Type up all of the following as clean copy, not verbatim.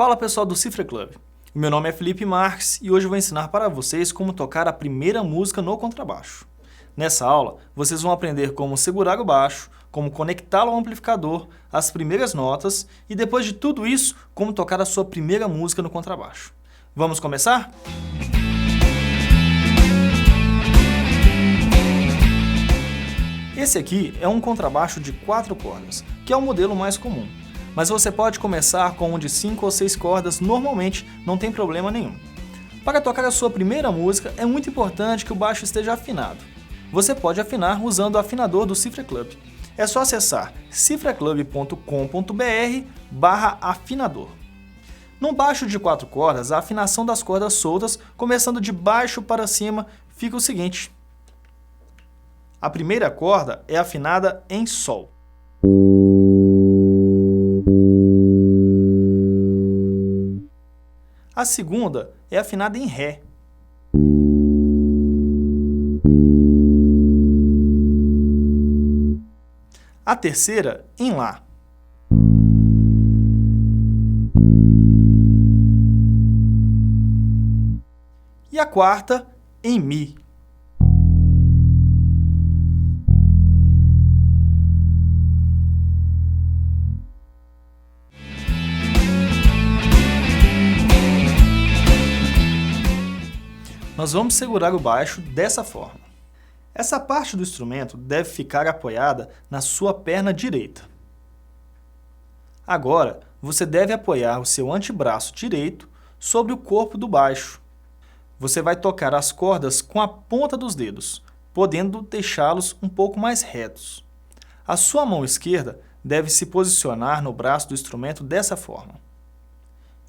Fala pessoal do Cifra Club, meu nome é Felipe Marques e hoje eu vou ensinar para vocês como tocar a primeira música no contrabaixo. Nessa aula, vocês vão aprender como segurar o baixo, como conectá-lo ao amplificador, as primeiras notas e depois de tudo isso, como tocar a sua primeira música no contrabaixo. Vamos começar? Esse aqui é um contrabaixo de 4 cordas, que é o modelo mais comum. Mas você pode começar com um de 5 ou 6 cordas, normalmente não tem problema nenhum. Para tocar a sua primeira música, é muito importante que o baixo esteja afinado. Você pode afinar usando o afinador do Cifra Club. É só acessar cifraclub.com.br/afinador. Num baixo de 4 cordas, a afinação das cordas soltas, começando de baixo para cima, fica o seguinte. A primeira corda é afinada em Sol. A segunda é afinada em Ré. A terceira em Lá. E a quarta em Mi. Nós vamos segurar o baixo dessa forma. Essa parte do instrumento deve ficar apoiada na sua perna direita. Agora, você deve apoiar o seu antebraço direito sobre o corpo do baixo. Você vai tocar as cordas com a ponta dos dedos, podendo deixá-los um pouco mais retos. A sua mão esquerda deve se posicionar no braço do instrumento dessa forma.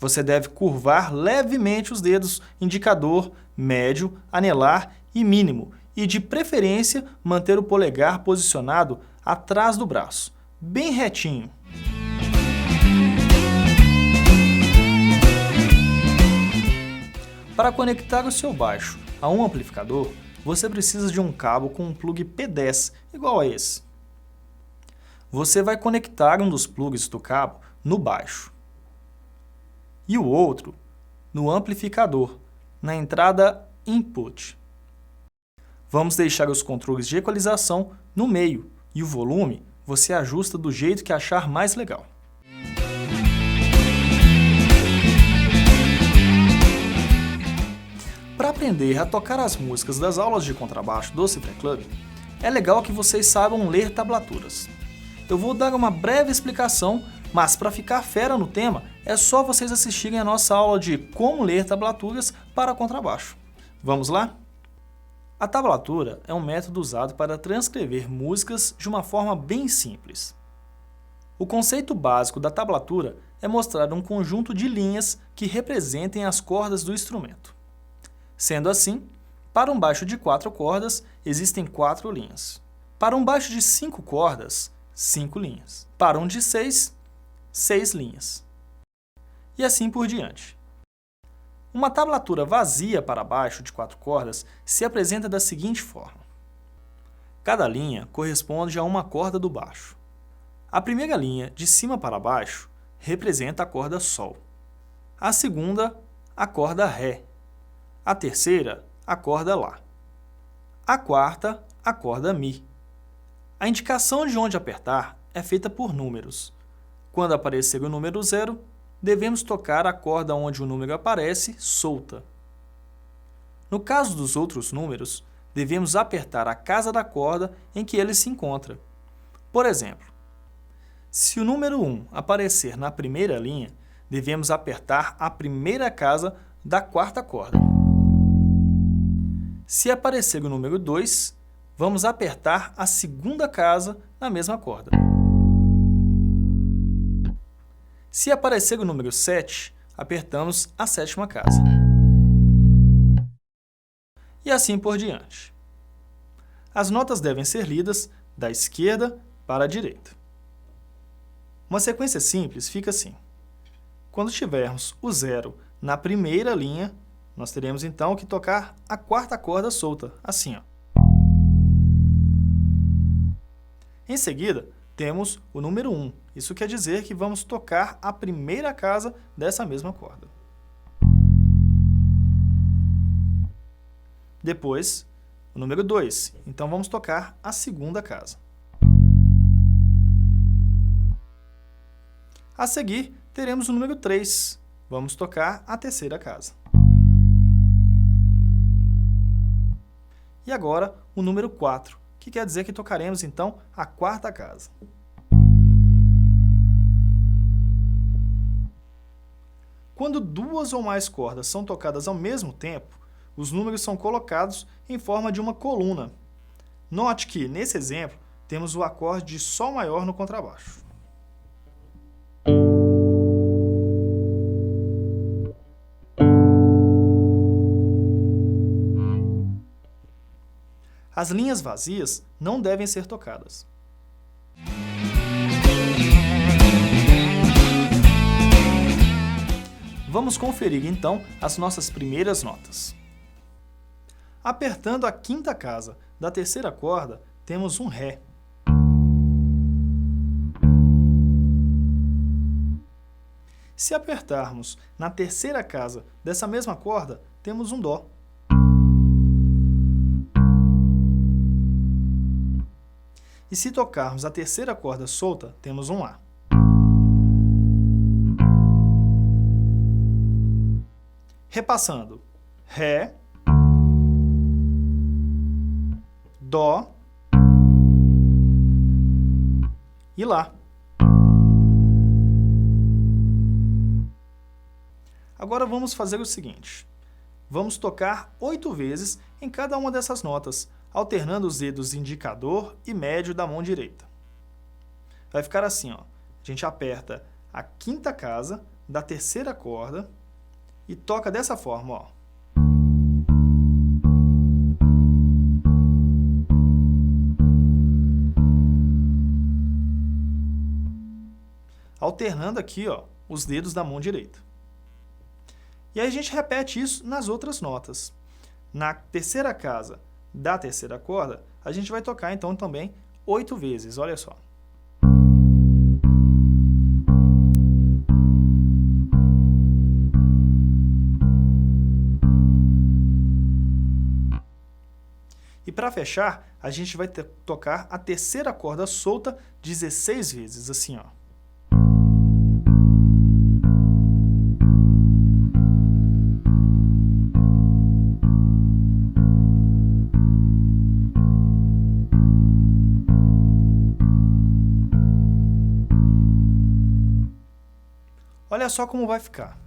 Você deve curvar levemente os dedos indicador, médio, anelar e mínimo e, de preferência, manter o polegar posicionado atrás do braço, bem retinho. Para conectar o seu baixo a um amplificador, você precisa de um cabo com um plug P10, igual a esse. Você vai conectar um dos plugs do cabo no baixo e o outro no amplificador, na entrada Input. Vamos deixar os controles de equalização no meio e o volume você ajusta do jeito que achar mais legal. Para aprender a tocar as músicas das aulas de contrabaixo do Cifra Club, é legal que vocês saibam ler tablaturas. Eu vou dar uma breve explicação, mas para ficar fera no tema, é só vocês assistirem a nossa aula de como ler tablaturas para contrabaixo. Vamos lá? A tablatura é um método usado para transcrever músicas de uma forma bem simples. O conceito básico da tablatura é mostrar um conjunto de linhas que representem as cordas do instrumento. Sendo assim, para um baixo de 4 cordas, existem 4 linhas. Para um baixo de 5 cordas, 5 linhas. Para um de 6, 6 linhas. E assim por diante. Uma tablatura vazia para baixo de 4 cordas se apresenta da seguinte forma. Cada linha corresponde a uma corda do baixo. A primeira linha, de cima para baixo, representa a corda Sol. A segunda, a corda Ré. A terceira, a corda Lá. A quarta, a corda Mi. A indicação de onde apertar é feita por números. Quando aparecer o número 0, devemos tocar a corda onde o número aparece solta. No caso dos outros números, devemos apertar a casa da corda em que ele se encontra. Por exemplo, se o número 1 aparecer na primeira linha, devemos apertar a primeira casa da quarta corda. Se aparecer o número 2, vamos apertar a segunda casa na mesma corda. Se aparecer o número 7, apertamos a sétima casa. E assim por diante. As notas devem ser lidas da esquerda para a direita. Uma sequência simples fica assim. Quando tivermos o 0 na primeira linha, nós teremos então que tocar a quarta corda solta, assim, ó. Em seguida, temos o número 1. Isso quer dizer que vamos tocar a primeira casa dessa mesma corda. Depois, o número 2. Então, vamos tocar a segunda casa. A seguir, teremos o número 3. Vamos tocar a terceira casa. E agora, o número 4, que quer dizer que tocaremos, então, a quarta casa. Quando duas ou mais cordas são tocadas ao mesmo tempo, os números são colocados em forma de uma coluna. Note que, nesse exemplo, temos o acorde de Sol maior no contrabaixo. As linhas vazias não devem ser tocadas. Vamos conferir, então, as nossas primeiras notas. Apertando a quinta casa da terceira corda, temos um Ré. Se apertarmos na terceira casa dessa mesma corda, temos um Dó. E se tocarmos a terceira corda solta, temos um Lá. Repassando: Ré, Dó e Lá. Agora vamos fazer o seguinte. Vamos tocar 8 vezes em cada uma dessas notas, alternando os dedos indicador e médio da mão direita. Vai ficar assim, ó. A gente aperta a quinta casa da terceira corda e toca dessa forma, ó. Alternando aqui, ó, os dedos da mão direita. E aí a gente repete isso nas outras notas. Na terceira casa da terceira corda, a gente vai tocar então também 8 vezes, olha só. E para fechar, a gente vai tocar a terceira corda solta 16 vezes, assim, ó. Olha só como vai ficar.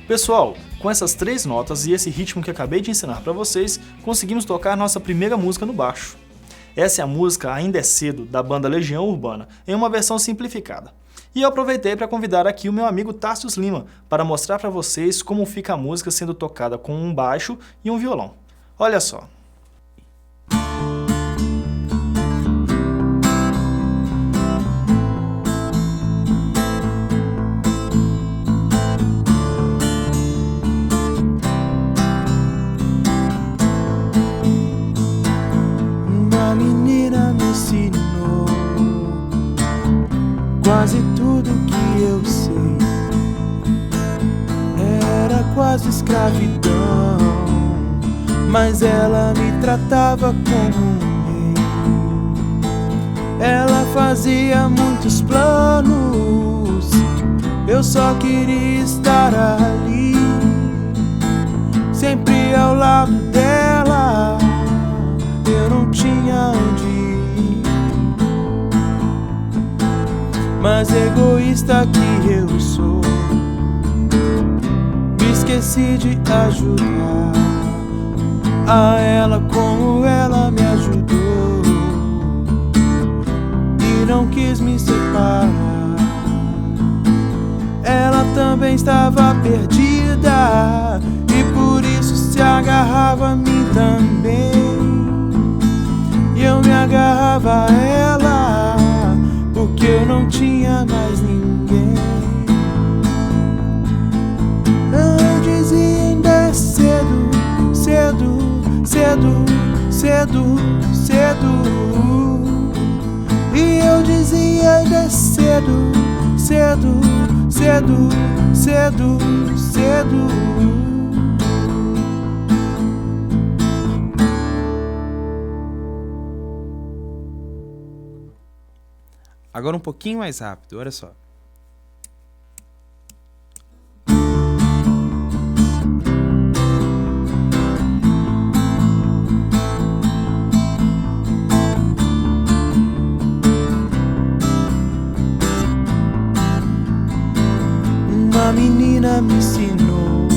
Pessoal, com essas 3 notas e esse ritmo que acabei de ensinar para vocês, conseguimos tocar nossa primeira música no baixo. Essa é a música Ainda é Cedo, da banda Legião Urbana, em uma versão simplificada. E eu aproveitei para convidar aqui o meu amigo Tarcius Lima, para mostrar para vocês como fica a música sendo tocada com um baixo e um violão. Olha só. Quase tudo que eu sei era quase escravidão, mas ela me tratava como um rei. Ela fazia muitos planos, eu só queria estar ali, sempre ao lado dela. Eu não tinha onde ir, mas egoísta que eu sou, me esqueci de ajudar a ela como ela me ajudou. também estava perdida e por isso se agarrava a mim também. E eu me agarrava a ela porque eu não tinha mais ninguém. Eu dizia ainda é cedo, cedo, cedo, cedo, cedo. E eu dizia ainda é cedo, cedo, cedo, cedo, cedo. Agora um pouquinho mais rápido, olha só. Uma menina me ensinou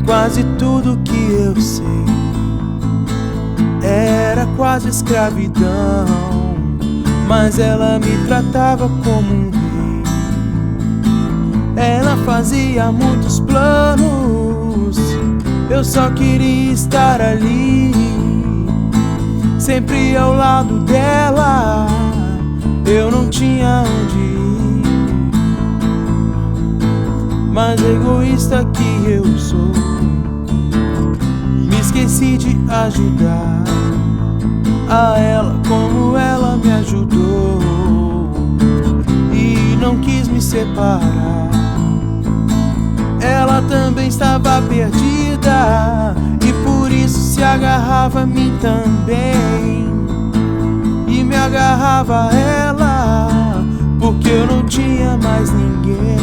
quase tudo que eu sei. Era quase escravidão, mas ela me tratava como um rei. Ela fazia muitos planos, eu só queria estar ali, sempre ao lado dela. Eu não tinha onde ir, mas egoísta que eu sou, me esqueci de ajudar a ela como ela me ajudou e não quis me separar. Ela também estava perdida e por isso se agarrava a mim também. E me agarrava a ela porque eu não tinha mais ninguém.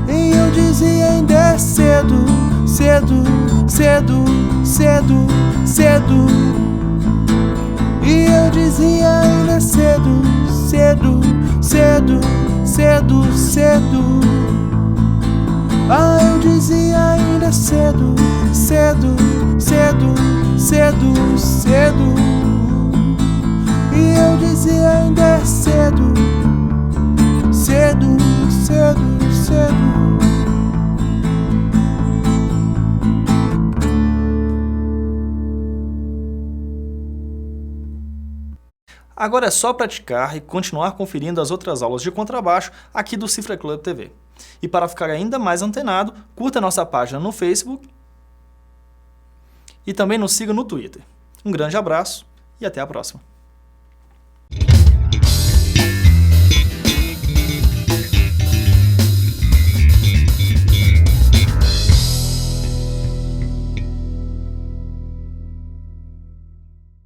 E eu dizia ainda é cedo, cedo, cedo, cedo, cedo. E eu dizia ainda é cedo, cedo, cedo, cedo, cedo. Ah, eu dizia ainda é cedo, cedo, cedo, cedo, cedo. E eu dizia ainda é cedo, cedo, cedo, cedo. Agora é só praticar e continuar conferindo as outras aulas de contrabaixo aqui do Cifra Club TV. E para ficar ainda mais antenado, curta nossa página no Facebook e também nos siga no Twitter. Um grande abraço e até a próxima!